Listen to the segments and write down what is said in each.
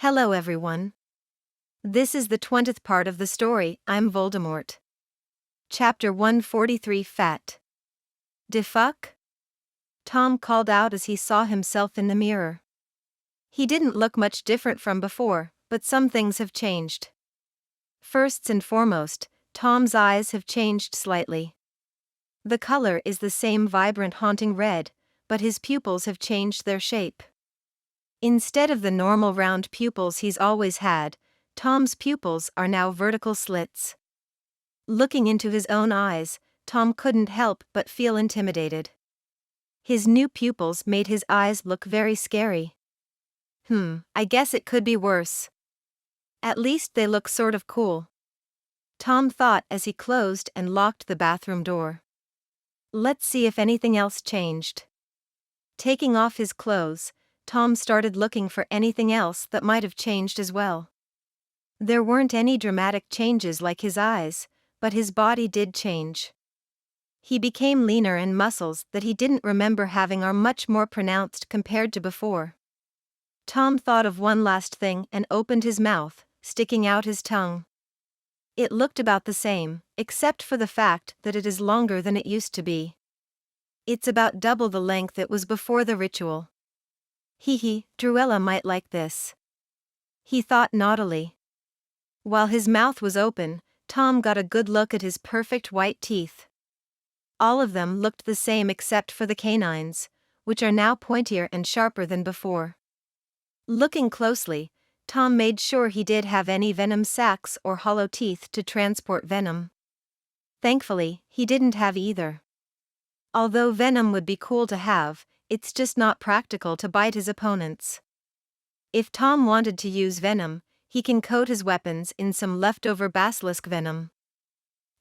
Hello everyone. This is the 20th part of the story, I'm Voldemort. Chapter 143 Fat. De fuck? Tom called out as he saw himself in the mirror. He didn't look much different from before, but some things have changed. First and foremost, Tom's eyes have changed slightly. The color is the same vibrant haunting red, but his pupils have changed their shape. Instead of the normal round pupils he's always had, Tom's pupils are now vertical slits. Looking into his own eyes, Tom couldn't help but feel intimidated. His new pupils made his eyes look very scary. I guess it could be worse. At least they look sort of cool. Tom thought as he closed and locked the bathroom door. Let's see if anything else changed. Taking off his clothes, Tom started looking for anything else that might have changed as well. There weren't any dramatic changes like his eyes, but his body did change. He became leaner and muscles that he didn't remember having are much more pronounced compared to before. Tom thought of one last thing and opened his mouth, sticking out his tongue. It looked about the same, except for the fact that it is longer than it used to be. It's about double the length it was before the ritual. Druella might like this. He thought naughtily. While his mouth was open, Tom got a good look at his perfect white teeth. All of them looked the same except for the canines, which are now pointier and sharper than before. Looking closely, Tom made sure he did have any venom sacs or hollow teeth to transport venom. Thankfully, he didn't have either. Although venom would be cool to have, it's just not practical to bite his opponents. If Tom wanted to use venom, he can coat his weapons in some leftover basilisk venom.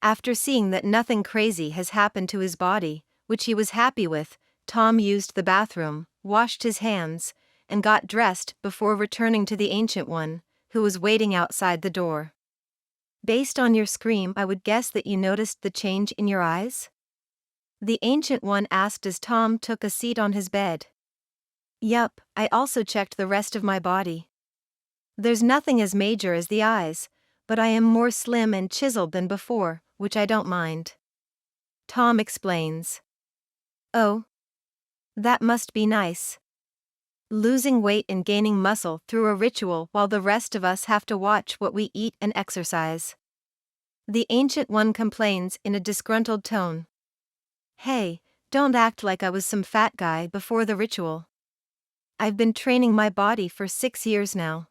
After seeing that nothing crazy has happened to his body, which he was happy with, Tom used the bathroom, washed his hands, and got dressed before returning to the Ancient One, who was waiting outside the door. Based on your scream, I would guess that you noticed the change in your eyes? The Ancient One asked as Tom took a seat on his bed. Yup, I also checked the rest of my body. There's nothing as major as the eyes, but I am more slim and chiseled than before, which I don't mind. Tom explains. Oh. That must be nice. Losing weight and gaining muscle through a ritual while the rest of us have to watch what we eat and exercise. The Ancient One complains in a disgruntled tone. Hey, don't act like I was some fat guy before the ritual. I've been training my body for 6 years now.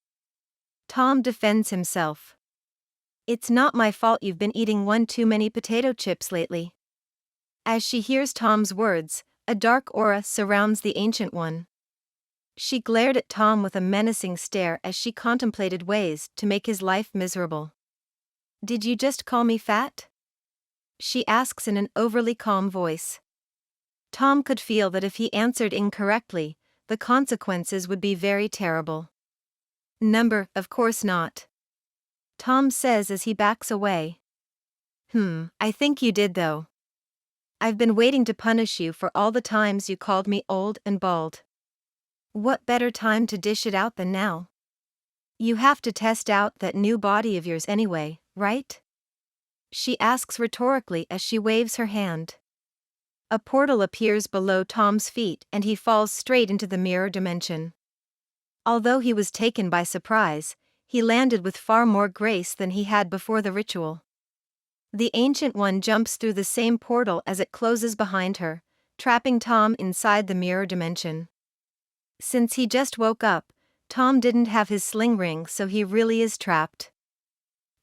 Tom defends himself. It's not my fault you've been eating one too many potato chips lately. As she hears Tom's words, a dark aura surrounds the Ancient One. She glared at Tom with a menacing stare as she contemplated ways to make his life miserable. Did you just call me fat? She asks in an overly calm voice. Tom could feel that if he answered incorrectly, the consequences would be very terrible. Of course not. Tom says as he backs away. I think you did though. I've been waiting to punish you for all the times you called me old and bald. What better time to dish it out than now? You have to test out that new body of yours anyway, right? She asks rhetorically as she waves her hand. A portal appears below Tom's feet and he falls straight into the mirror dimension. Although he was taken by surprise, he landed with far more grace than he had before the ritual. The Ancient One jumps through the same portal as it closes behind her, trapping Tom inside the mirror dimension. Since he just woke up, Tom didn't have his sling ring, so he really is trapped.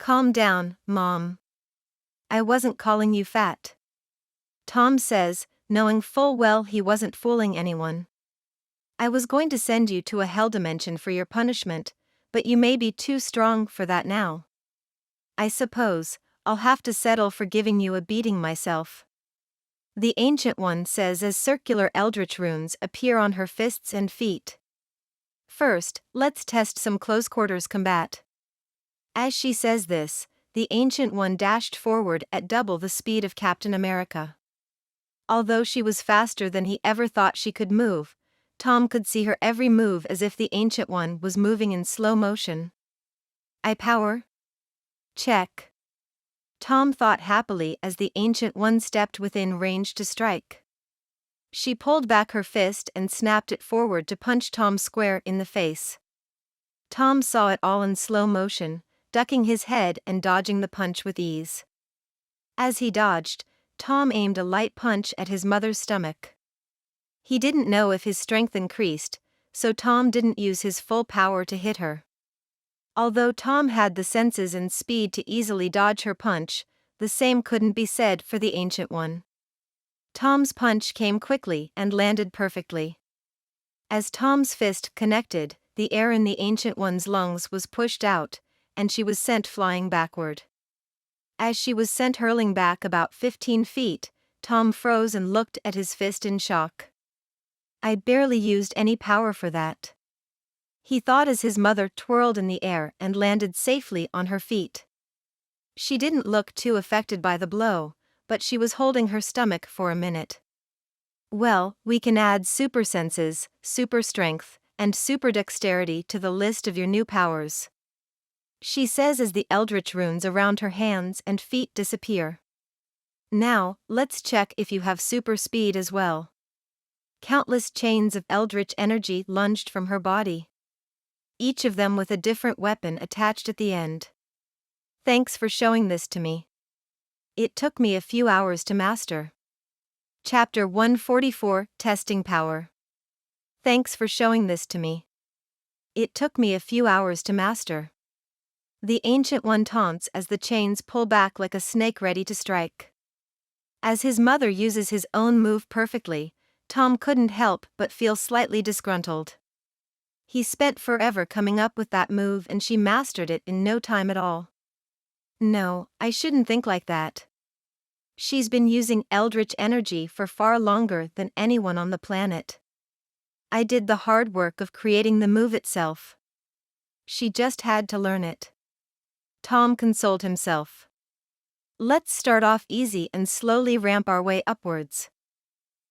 Calm down, Mom. I wasn't calling you fat. Tom says, knowing full well he wasn't fooling anyone. I was going to send you to a hell dimension for your punishment, but you may be too strong for that now. I suppose I'll have to settle for giving you a beating myself. The Ancient One says as circular eldritch runes appear on her fists and feet. First, let's test some close-quarters combat. As she says this, the Ancient One dashed forward at double the speed of Captain America. Although she was faster than he ever thought she could move, Tom could see her every move as if the Ancient One was moving in slow motion. "I power? Check." Tom thought happily as the Ancient One stepped within range to strike. She pulled back her fist and snapped it forward to punch Tom square in the face. Tom saw it all in slow motion, ducking his head and dodging the punch with ease. As he dodged, Tom aimed a light punch at his mother's stomach. He didn't know if his strength increased, so Tom didn't use his full power to hit her. Although Tom had the senses and speed to easily dodge her punch, the same couldn't be said for the Ancient One. Tom's punch came quickly and landed perfectly. As Tom's fist connected, the air in the Ancient One's lungs was pushed out, and she was sent flying backward. As she was sent hurling back about 15 feet, Tom froze and looked at his fist in shock. "I barely used any power for that," he thought as his mother twirled in the air and landed safely on her feet. She didn't look too affected by the blow, but she was holding her stomach for a minute. "Well, we can add super senses, super strength, and super dexterity to the list of your new powers," she says as the eldritch runes around her hands and feet disappear. "Now, let's check if you have super speed as well." Countless chains of eldritch energy lunged from her body, each of them with a different weapon attached at the end. "Thanks for showing this to me. It took me a few hours to master." Chapter 144, Testing Power. "Thanks for showing this to me. It took me a few hours to master." The Ancient One taunts as the chains pull back like a snake ready to strike. As his mother uses his own move perfectly, Tom couldn't help but feel slightly disgruntled. He spent forever coming up with that move and she mastered it in no time at all. "No, I shouldn't think like that. She's been using eldritch energy for far longer than anyone on the planet. I did the hard work of creating the move itself. She just had to learn it." Tom consoled himself. "Let's start off easy and slowly ramp our way upwards."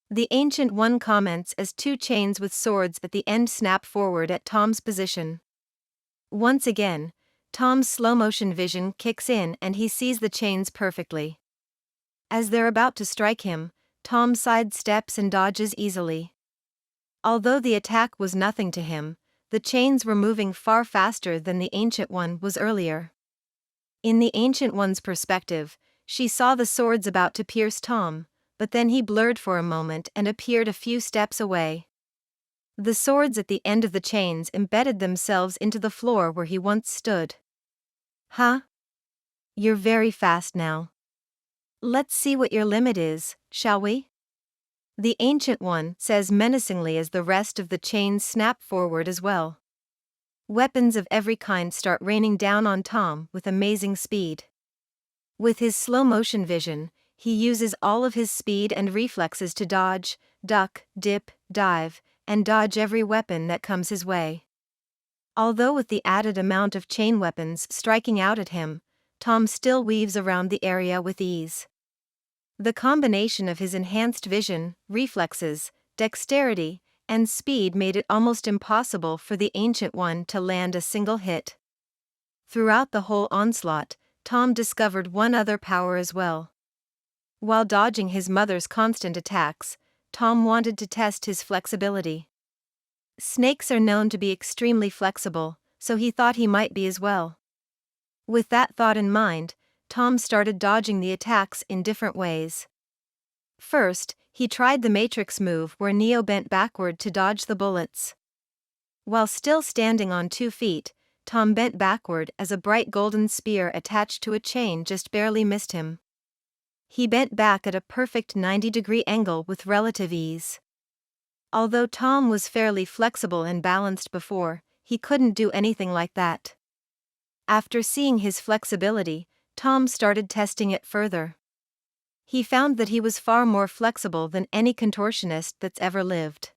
The Ancient One comments as two chains with swords at the end snap forward at Tom's position. Once again, Tom's slow-motion vision kicks in and he sees the chains perfectly. As they're about to strike him, Tom sidesteps and dodges easily. Although the attack was nothing to him, the chains were moving far faster than the Ancient One was earlier. In the Ancient One's perspective, she saw the swords about to pierce Tom, but then he blurred for a moment and appeared a few steps away. The swords at the end of the chains embedded themselves into the floor where he once stood. "Huh? You're very fast now. Let's see what your limit is, shall we?" the Ancient One says menacingly as the rest of the chains snap forward as well. Weapons of every kind start raining down on Tom with amazing speed. With his slow-motion vision, he uses all of his speed and reflexes to dodge, duck, dip, dive, and dodge every weapon that comes his way. Although with the added amount of chain weapons striking out at him, Tom still weaves around the area with ease. The combination of his enhanced vision, reflexes, dexterity, and speed made it almost impossible for the Ancient One to land a single hit. Throughout the whole onslaught, Tom discovered one other power as well. While dodging his mother's constant attacks, Tom wanted to test his flexibility. Snakes are known to be extremely flexible, so he thought he might be as well. With that thought in mind, Tom started dodging the attacks in different ways. First, he tried the Matrix move where Neo bent backward to dodge the bullets. While still standing on 2 feet, Tom bent backward as a bright golden spear attached to a chain just barely missed him. He bent back at a perfect 90-degree angle with relative ease. Although Tom was fairly flexible and balanced before, he couldn't do anything like that. After seeing his flexibility, Tom started testing it further. He found that he was far more flexible than any contortionist that's ever lived.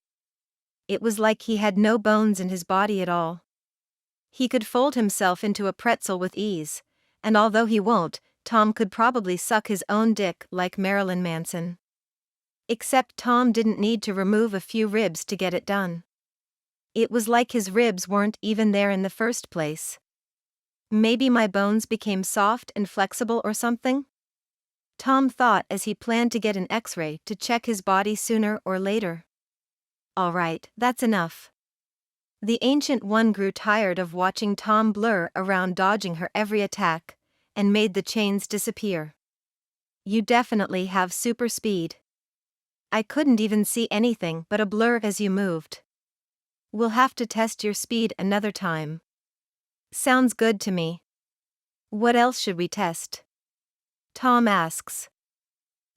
It was like he had no bones in his body at all. He could fold himself into a pretzel with ease, and although he won't, Tom could probably suck his own dick like Marilyn Manson. Except Tom didn't need to remove a few ribs to get it done. It was like his ribs weren't even there in the first place. Maybe my bones became soft and flexible or something? Tom thought as he planned to get an X-ray to check his body sooner or later. All right, that's enough. The Ancient One grew tired of watching Tom blur around dodging her every attack, and made the chains disappear. You definitely have super speed. I couldn't even see anything but a blur as you moved. We'll have to test your speed another time. Sounds good to me. What else should we test? Tom asks.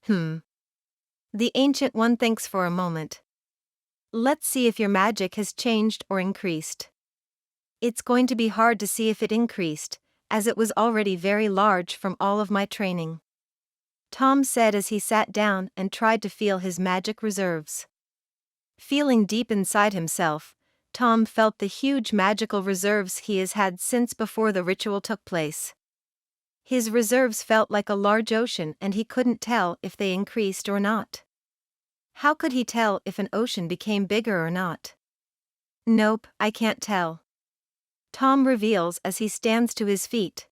The Ancient One thinks for a moment. Let's see if your magic has changed or increased. It's going to be hard to see if it increased, as it was already very large from all of my training. Tom said as he sat down and tried to feel his magic reserves. Feeling deep inside himself, Tom felt the huge magical reserves he has had since before the ritual took place. His reserves felt like a large ocean and he couldn't tell if they increased or not. How could he tell if an ocean became bigger or not? Nope, I can't tell. Tom reveals as he stands to his feet.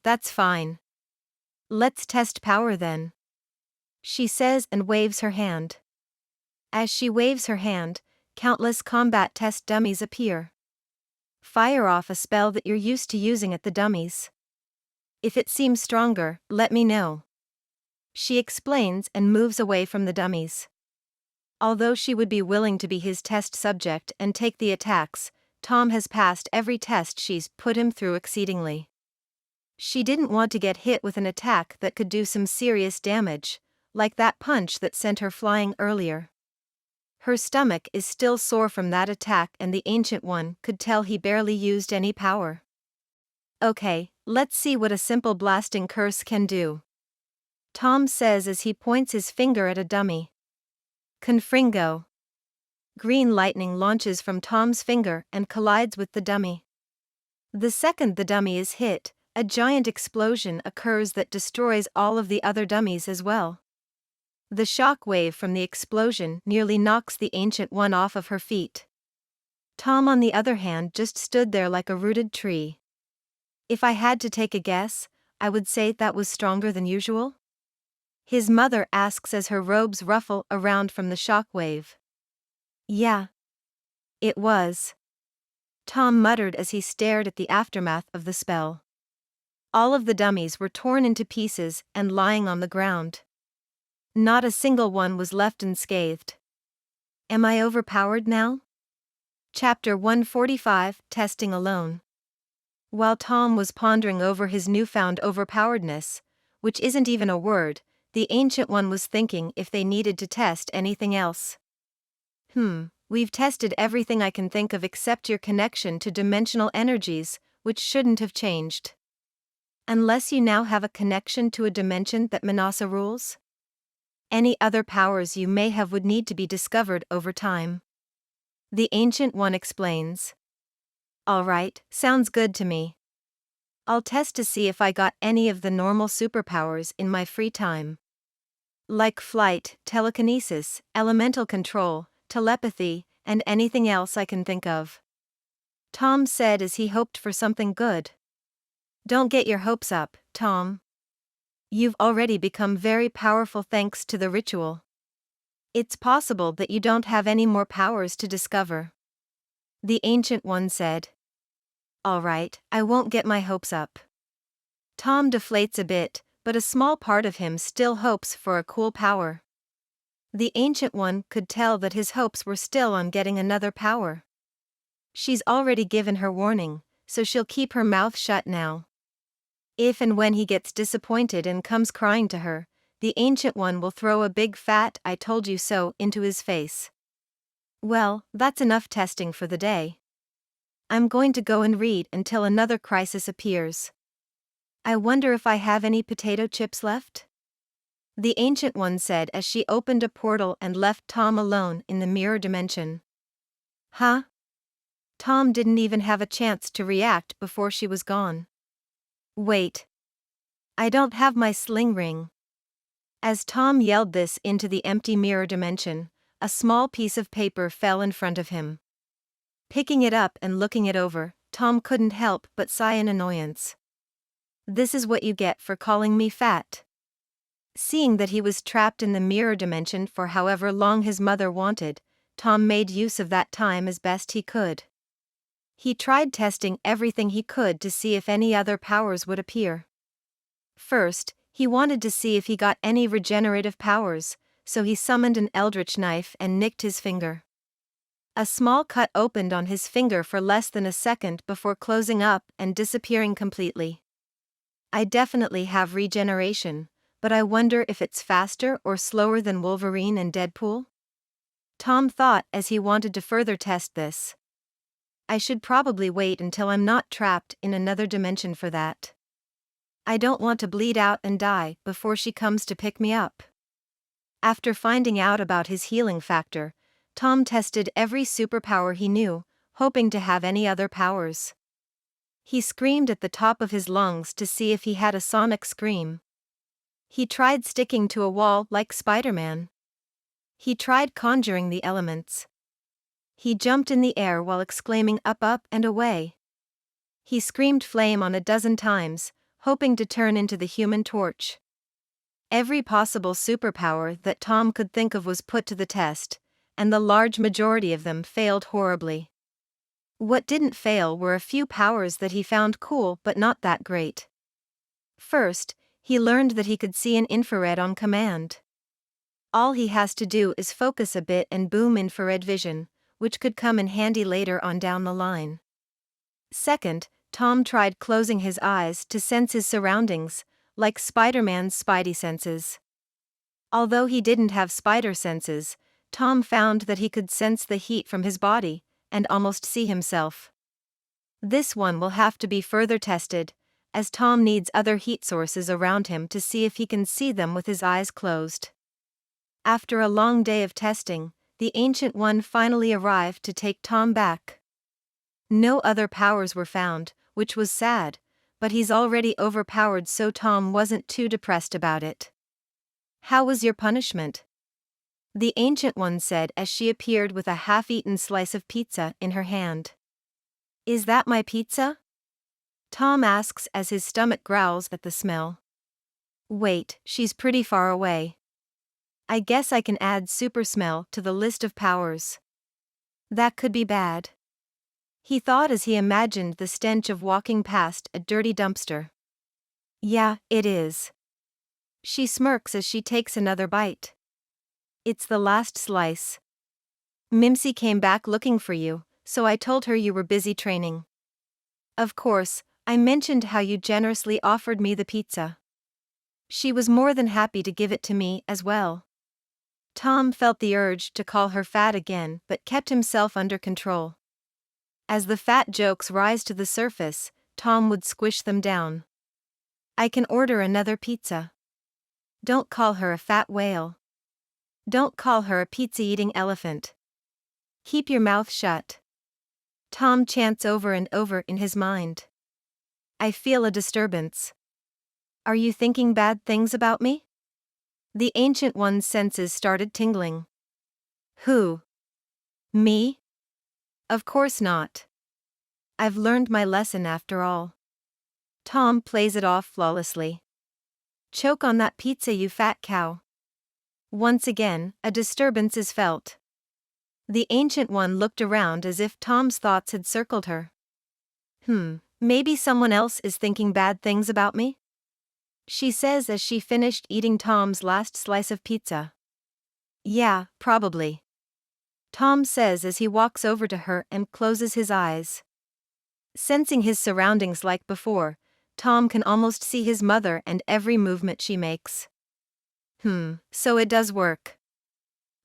That's fine. Let's test power then. She says and waves her hand. As she waves her hand, countless combat test dummies appear. Fire off a spell that you're used to using at the dummies. If it seems stronger, let me know. She explains and moves away from the dummies. Although she would be willing to be his test subject and take the attacks, Tom has passed every test she's put him through exceedingly. She didn't want to get hit with an attack that could do some serious damage, like that punch that sent her flying earlier. Her stomach is still sore from that attack and the Ancient One could tell he barely used any power. Okay, let's see what a simple blasting curse can do. Tom says as he points his finger at a dummy. Confringo. Green lightning launches from Tom's finger and collides with the dummy. The second the dummy is hit, a giant explosion occurs that destroys all of the other dummies as well. The shock wave from the explosion nearly knocks the Ancient One off of her feet. Tom, on the other hand, just stood there like a rooted tree. If I had to take a guess, I would say that was stronger than usual. His mother asks as her robes ruffle around from the shock wave. Yeah. It was. Tom muttered as he stared at the aftermath of the spell. All of the dummies were torn into pieces and lying on the ground. Not a single one was left unscathed. Am I overpowered now? Chapter 145, Testing Alone. While Tom was pondering over his newfound overpoweredness, which isn't even a word, the Ancient One was thinking if they needed to test anything else. We've tested everything I can think of except your connection to dimensional energies, which shouldn't have changed. Unless you now have a connection to a dimension that Manasa rules? Any other powers you may have would need to be discovered over time. The Ancient One explains. All right, sounds good to me. I'll test to see if I got any of the normal superpowers in my free time. Like flight, telekinesis, elemental control, telepathy, and anything else I can think of. Tom said as he hoped for something good. Don't get your hopes up, Tom. You've already become very powerful thanks to the ritual. It's possible that you don't have any more powers to discover. The Ancient One said. All right, I won't get my hopes up. Tom deflates a bit, but a small part of him still hopes for a cool power. The Ancient One could tell that his hopes were still on getting another power. She's already given her warning, so she'll keep her mouth shut now. If and when he gets disappointed and comes crying to her, the Ancient One will throw a big fat "I told you so" into his face. Well, that's enough testing for the day. I'm going to go and read until another crisis appears. I wonder if I have any potato chips left? The Ancient One said as she opened a portal and left Tom alone in the mirror dimension. Huh? Tom didn't even have a chance to react before she was gone. Wait. I don't have my sling ring. As Tom yelled this into the empty mirror dimension, a small piece of paper fell in front of him. Picking it up and looking it over, Tom couldn't help but sigh in annoyance. This is what you get for calling me fat. Seeing that he was trapped in the mirror dimension for however long his mother wanted, Tom made use of that time as best he could. He tried testing everything he could to see if any other powers would appear. First, he wanted to see if he got any regenerative powers, so he summoned an eldritch knife and nicked his finger. A small cut opened on his finger for less than a second before closing up and disappearing completely. I definitely have regeneration, but I wonder if it's faster or slower than Wolverine and Deadpool? Tom thought as he wanted to further test this. I should probably wait until I'm not trapped in another dimension for that. I don't want to bleed out and die before she comes to pick me up. After finding out about his healing factor, Tom tested every superpower he knew, hoping to have any other powers. He screamed at the top of his lungs to see if he had a sonic scream. He tried sticking to a wall like Spider-Man. He tried conjuring the elements. He jumped in the air while exclaiming up and away. He screamed flame on a dozen times, hoping to turn into the Human Torch. Every possible superpower that Tom could think of was put to the test, and the large majority of them failed horribly. What didn't fail were a few powers that he found cool but not that great. First, he learned that he could see an infrared on command. All he has to do is focus a bit and boom infrared vision, which could come in handy later on down the line. Second, Tom tried closing his eyes to sense his surroundings, like Spider-Man's spidey senses. Although he didn't have spider senses, Tom found that he could sense the heat from his body, and almost see himself. This one will have to be further tested, as Tom needs other heat sources around him to see if he can see them with his eyes closed. After a long day of testing, the Ancient One finally arrived to take Tom back. No other powers were found, which was sad, but he's already overpowered, so Tom wasn't too depressed about it. How was your punishment? The Ancient One said as she appeared with a half-eaten slice of pizza in her hand. Is that my pizza? Tom asks as his stomach growls at the smell. Wait, she's pretty far away. I guess I can add super smell to the list of powers. That could be bad. He thought as he imagined the stench of walking past a dirty dumpster. Yeah, it is. She smirks as she takes another bite. It's the last slice. Mimsy came back looking for you, so I told her you were busy training. Of course, I mentioned how you generously offered me the pizza. She was more than happy to give it to me as well. Tom felt the urge to call her fat again but kept himself under control. As the fat jokes rise to the surface, Tom would squish them down. I can order another pizza. Don't call her a fat whale. Don't call her a pizza-eating elephant. Keep your mouth shut. Tom chants over and over in his mind. I feel a disturbance. Are you thinking bad things about me? The Ancient One's senses started tingling. Who? Me? Of course not. I've learned my lesson after all. Tom plays it off flawlessly. Choke on that pizza, you fat cow. Once again, a disturbance is felt. The Ancient One looked around as if Tom's thoughts had circled her. Maybe someone else is thinking bad things about me? She says as she finished eating Tom's last slice of pizza. Yeah, probably. Tom says as he walks over to her and closes his eyes. Sensing his surroundings like before, Tom can almost see his mother and every movement she makes. So it does work.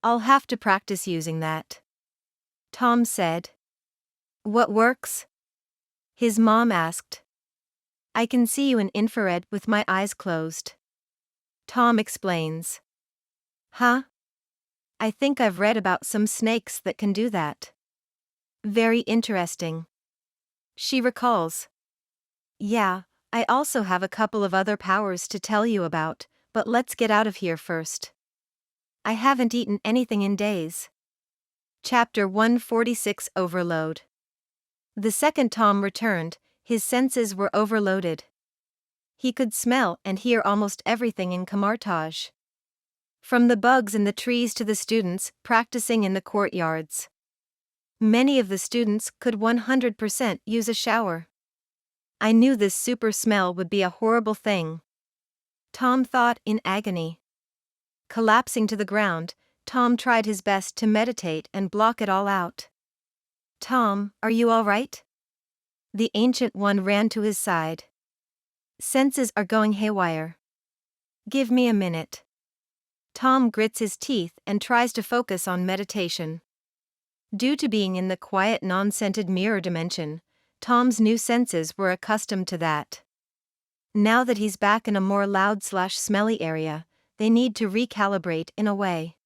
I'll have to practice using that. Tom said. What works? His mom asked. I can see you in infrared with my eyes closed. Tom explains. Huh? I think I've read about some snakes that can do that. Very interesting. She recalls. Yeah, I also have a couple of other powers to tell you about, but let's get out of here first. I haven't eaten anything in days. Chapter 146 Overload. The second Tom returned, his senses were overloaded. He could smell and hear almost everything in Camartage. From the bugs in the trees to the students practicing in the courtyards. Many of the students could 100% use a shower. I knew this super smell would be a horrible thing. Tom thought in agony. Collapsing to the ground, Tom tried his best to meditate and block it all out. Tom, are you all right? The Ancient One ran to his side. Senses are going haywire. Give me a minute. Tom grits his teeth and tries to focus on meditation. Due to being in the quiet non-scented mirror dimension, Tom's new senses were accustomed to that. Now that he's back in a more loud/smelly area, they need to recalibrate in a way.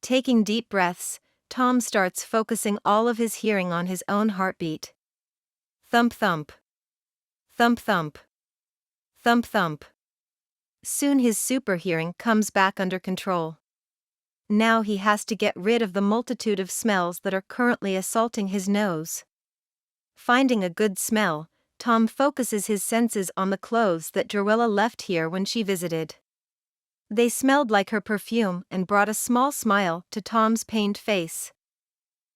Taking deep breaths, Tom starts focusing all of his hearing on his own heartbeat. Thump thump. Thump thump. Thump thump. Soon his super hearing comes back under control. Now he has to get rid of the multitude of smells that are currently assaulting his nose. Finding a good smell, Tom focuses his senses on the clothes that Druella left here when she visited. They smelled like her perfume and brought a small smile to Tom's pained face.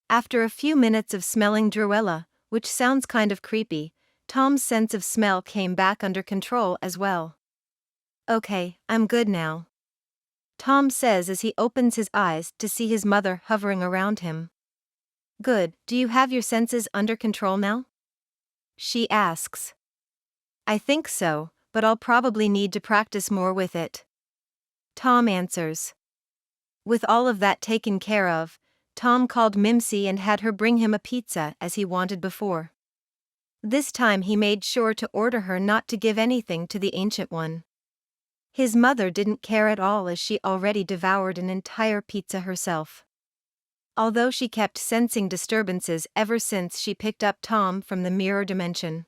After a few minutes of smelling Druella, which sounds kind of creepy, Tom's sense of smell came back under control as well. Okay, I'm good now. Tom says as he opens his eyes to see his mother hovering around him. Good, do you have your senses under control now? She asks. I think so, but I'll probably need to practice more with it. Tom answers. With all of that taken care of, Tom called Mimsy and had her bring him a pizza as he wanted before. This time he made sure to order her not to give anything to the Ancient One. His mother didn't care at all as she already devoured an entire pizza herself. Although she kept sensing disturbances ever since she picked up Tom from the mirror dimension.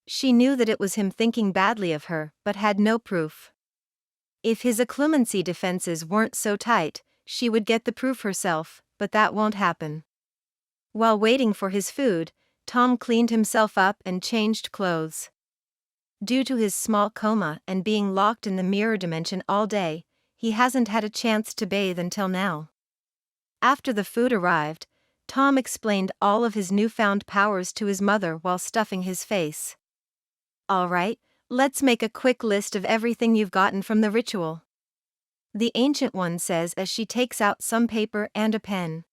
She knew that it was him thinking badly of her, but had no proof. If his occlumency defenses weren't so tight, she would get the proof herself, but that won't happen. While waiting for his food, Tom cleaned himself up and changed clothes. Due to his small coma and being locked in the mirror dimension all day, he hasn't had a chance to bathe until now. After the food arrived, Tom explained all of his newfound powers to his mother while stuffing his face. All right, let's make a quick list of everything you've gotten from the ritual. The Ancient One says as she takes out some paper and a pen.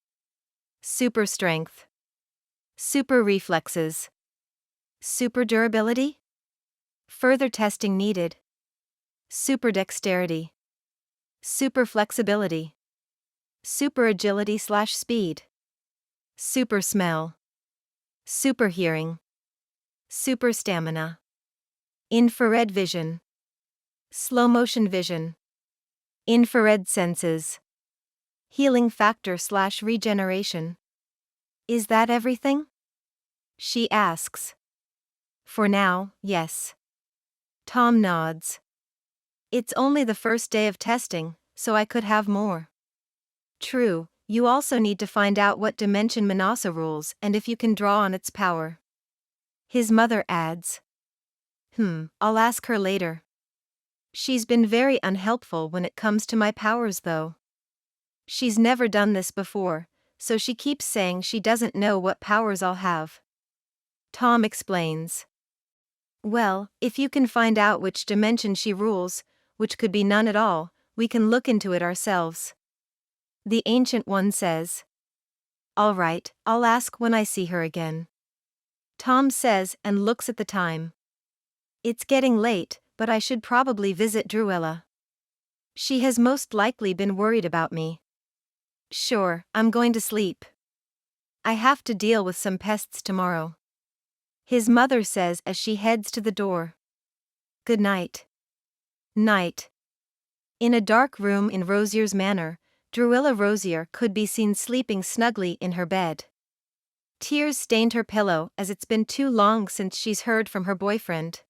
Super strength. Super reflexes. Super durability? Further testing needed. Super dexterity. Super flexibility. Super agility/speed. Super smell. Super hearing. Super stamina. Infrared vision. Slow motion vision. Infrared senses. Healing factor/regeneration. Is that everything? She asks. For now, yes. Tom nods. It's only the first day of testing, so I could have more. True, you also need to find out what dimension Manasa rules and if you can draw on its power. His mother adds. I'll ask her later. She's been very unhelpful when it comes to my powers though. She's never done this before, so she keeps saying she doesn't know what powers I'll have. Tom explains. Well, if you can find out which dimension she rules, which could be none at all, we can look into it ourselves. The Ancient One says. All right, I'll ask when I see her again. Tom says and looks at the time. It's getting late, but I should probably visit Druella. She has most likely been worried about me. Sure, I'm going to sleep. I have to deal with some pests tomorrow. His mother says as she heads to the door. Good night. Night. In a dark room in Rosier's manor, Druella Rosier could be seen sleeping snugly in her bed. Tears stained her pillow as it's been too long since she's heard from her boyfriend.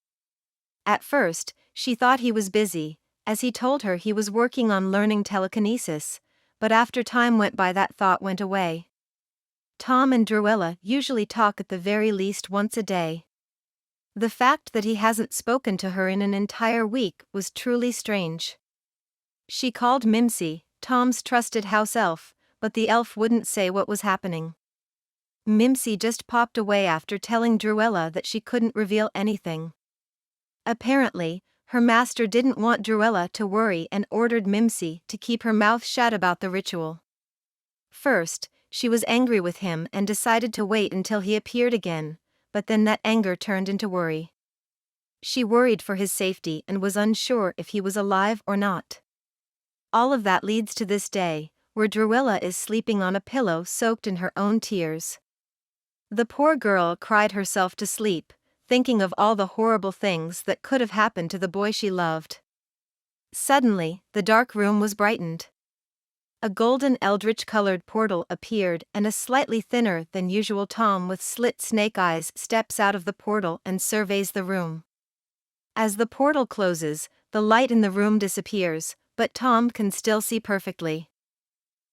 At first, she thought he was busy, as he told her he was working on learning telekinesis, but after time went by that thought went away. Tom and Druella usually talk at the very least once a day. The fact that he hasn't spoken to her in an entire week was truly strange. She called Mimsy, Tom's trusted house elf, but the elf wouldn't say what was happening. Mimsy just popped away after telling Druella that she couldn't reveal anything. Apparently, her master didn't want Druella to worry and ordered Mimsy to keep her mouth shut about the ritual. First, she was angry with him and decided to wait until he appeared again, but then that anger turned into worry. She worried for his safety and was unsure if he was alive or not. All of that leads to this day, where Druella is sleeping on a pillow soaked in her own tears. The poor girl cried herself to sleep, thinking of all the horrible things that could have happened to the boy she loved. Suddenly, the dark room was brightened. A golden eldritch-colored portal appeared and a slightly thinner than usual Tom with slit snake eyes steps out of the portal and surveys the room. As the portal closes, the light in the room disappears, but Tom can still see perfectly.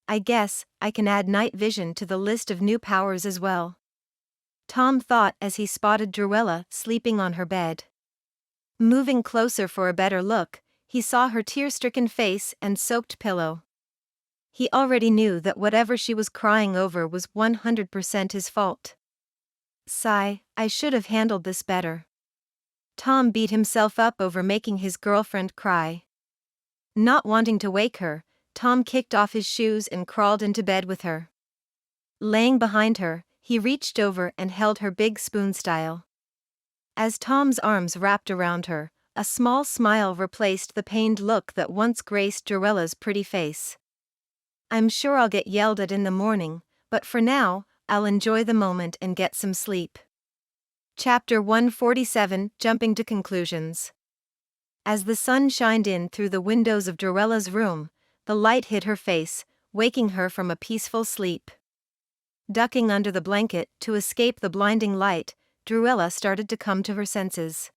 I guess I can add night vision to the list of new powers as well, Tom thought as he spotted Druella sleeping on her bed. Moving closer for a better look, he saw her tear-stricken face and soaked pillow. He already knew that whatever she was crying over was 100% his fault. Sigh, I should have handled this better. Tom beat himself up over making his girlfriend cry. Not wanting to wake her, Tom kicked off his shoes and crawled into bed with her. Laying behind her, he reached over and held her big spoon style. As Tom's arms wrapped around her, a small smile replaced the pained look that once graced Druella's pretty face. I'm sure I'll get yelled at in the morning, but for now, I'll enjoy the moment and get some sleep. Chapter 147, Jumping to Conclusions. As the sun shined in through the windows of Druella's room, the light hit her face, waking her from a peaceful sleep. Ducking under the blanket to escape the blinding light, Druella started to come to her senses.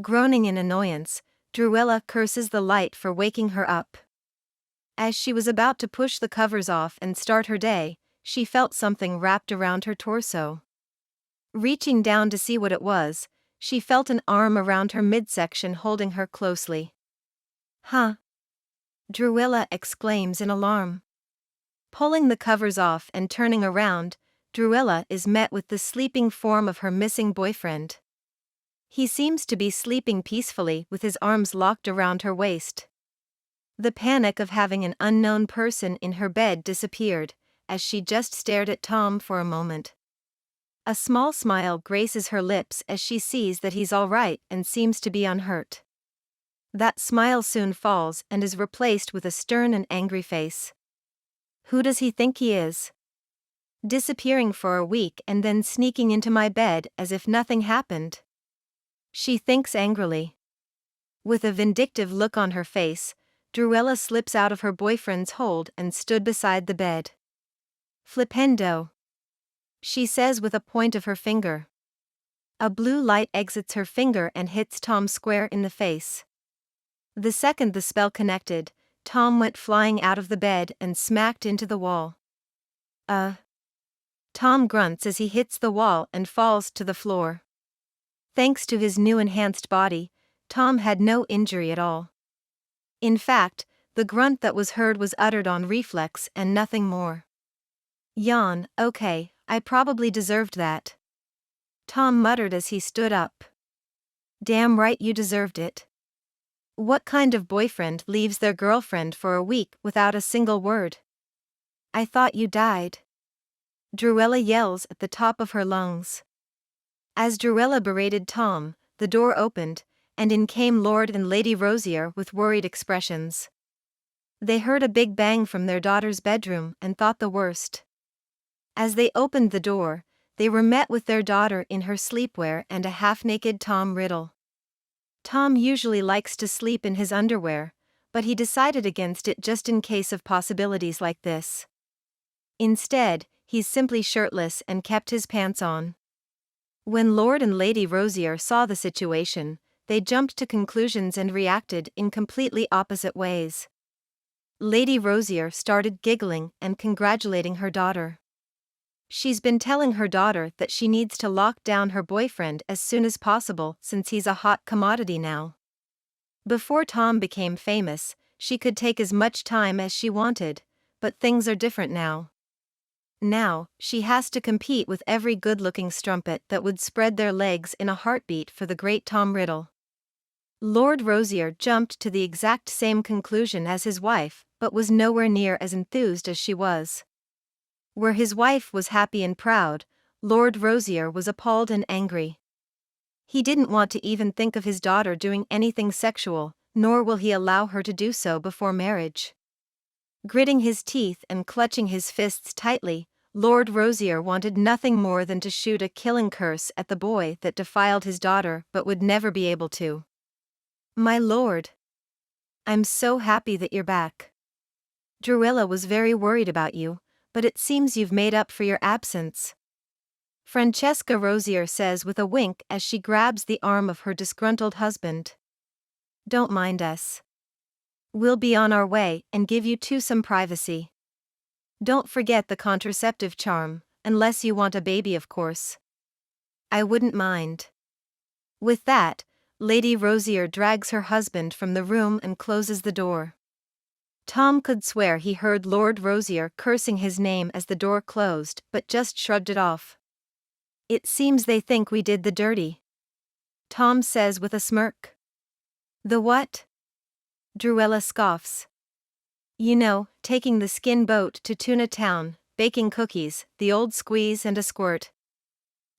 Groaning in annoyance, Druella curses the light for waking her up. As she was about to push the covers off and start her day, she felt something wrapped around her torso. Reaching down to see what it was, she felt an arm around her midsection holding her closely. Huh? Druella exclaims in alarm. Pulling the covers off and turning around, Druella is met with the sleeping form of her missing boyfriend. He seems to be sleeping peacefully with his arms locked around her waist. The panic of having an unknown person in her bed disappeared, as she just stared at Tom for a moment. A small smile graces her lips as she sees that he's all right and seems to be unhurt. That smile soon falls and is replaced with a stern and angry face. Who does he think he is? Disappearing for a week and then sneaking into my bed as if nothing happened. She thinks angrily. With a vindictive look on her face, Druella slips out of her boyfriend's hold and stood beside the bed. Flipendo, she says with a point of her finger. A blue light exits her finger and hits Tom square in the face. The second the spell connected, Tom went flying out of the bed and smacked into the wall. Tom grunts as he hits the wall and falls to the floor. Thanks to his new enhanced body, Tom had no injury at all. In fact, the grunt that was heard was uttered on reflex and nothing more. Yawn, okay, I probably deserved that. Tom muttered as he stood up. Damn right you deserved it. What kind of boyfriend leaves their girlfriend for a week without a single word? I thought you died. Druella yells at the top of her lungs. As Druella berated Tom, the door opened, and in came Lord and Lady Rosier with worried expressions. They heard a big bang from their daughter's bedroom and thought the worst. As they opened the door, they were met with their daughter in her sleepwear and a half-naked Tom Riddle. Tom usually likes to sleep in his underwear, but he decided against it just in case of possibilities like this. Instead, he's simply shirtless and kept his pants on. When Lord and Lady Rosier saw the situation, they jumped to conclusions and reacted in completely opposite ways. Lady Rosier started giggling and congratulating her daughter. She's been telling her daughter that she needs to lock down her boyfriend as soon as possible since he's a hot commodity now. Before Tom became famous, she could take as much time as she wanted, but things are different now. Now, she has to compete with every good-looking strumpet that would spread their legs in a heartbeat for the great Tom Riddle. Lord Rosier jumped to the exact same conclusion as his wife, but was nowhere near as enthused as she was. Where his wife was happy and proud, Lord Rosier was appalled and angry. He didn't want to even think of his daughter doing anything sexual, nor will he allow her to do so before marriage. Gritting his teeth and clutching his fists tightly, Lord Rosier wanted nothing more than to shoot a killing curse at the boy that defiled his daughter but would never be able to. "My lord, I'm so happy that you're back. Drusilla was very worried about you, but it seems you've made up for your absence," Francesca Rosier says with a wink as she grabs the arm of her disgruntled husband. "Don't mind us. We'll be on our way and give you two some privacy. Don't forget the contraceptive charm, unless you want a baby, of course." "I wouldn't mind." With that, Lady Rosier drags her husband from the room and closes the door. Tom could swear he heard Lord Rosier cursing his name as the door closed, but just shrugged it off. "It seems they think we did the dirty," Tom says with a smirk. "The what?" Drusilla scoffs. "You know, taking the skin boat to Tuna Town, baking cookies, the old squeeze and a squirt."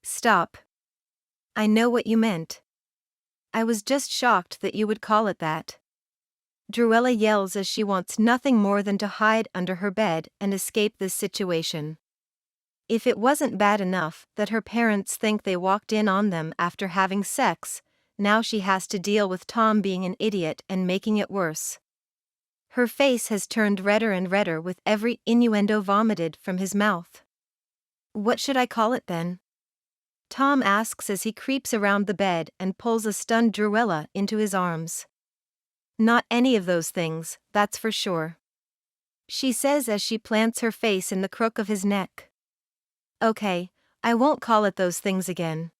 "Stop. I know what you meant. I was just shocked that you would call it that." Drusilla yells as she wants nothing more than to hide under her bed and escape this situation. If it wasn't bad enough that her parents think they walked in on them after having sex, now she has to deal with Tom being an idiot and making it worse. Her face has turned redder and redder with every innuendo vomited from his mouth. "What should I call it then?" Tom asks as he creeps around the bed and pulls a stunned Drusilla into his arms. "Not any of those things, that's for sure," she says as she plants her face in the crook of his neck. "Okay, I won't call it those things again."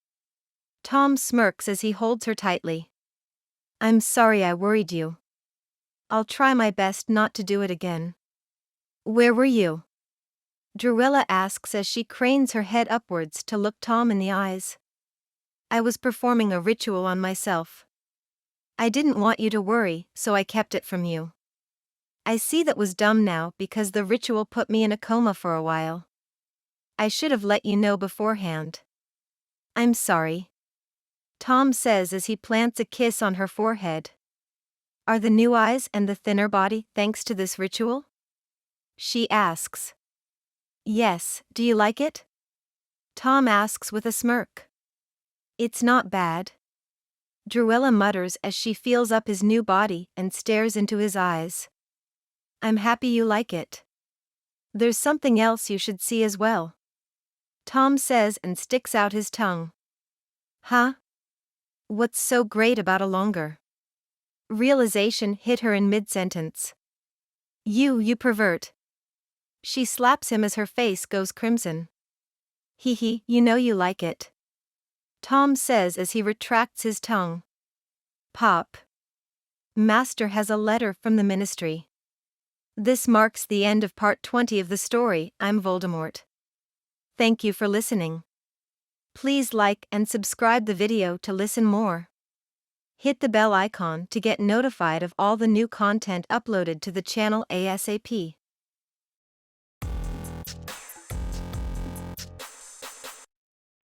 Tom smirks as he holds her tightly. "I'm sorry I worried you. I'll try my best not to do it again." "Where were you?" Drusilla asks as she cranes her head upwards to look Tom in the eyes. "I was performing a ritual on myself. I didn't want you to worry, so I kept it from you. I see that was dumb now because the ritual put me in a coma for a while. I should have let you know beforehand." "I'm sorry," Tom says as he plants a kiss on her forehead. "Are the new eyes and the thinner body thanks to this ritual?" she asks. "Yes, do you like it?" Tom asks with a smirk. "It's not bad," Drusilla mutters as she feels up his new body and stares into his eyes. "I'm happy you like it. There's something else you should see as well," Tom says and sticks out his tongue. "Huh? What's so great about a longer?" Realization hit her in mid-sentence. You pervert." She slaps him as her face goes crimson. "Hee, you know you like it," Tom says as he retracts his tongue. Pop. Master has a letter from the ministry. This marks the end of part 20 of the story, I'm Voldemort. Thank you for listening. Please like and subscribe the video to listen more. Hit the bell icon to get notified of all the new content uploaded to the channel ASAP.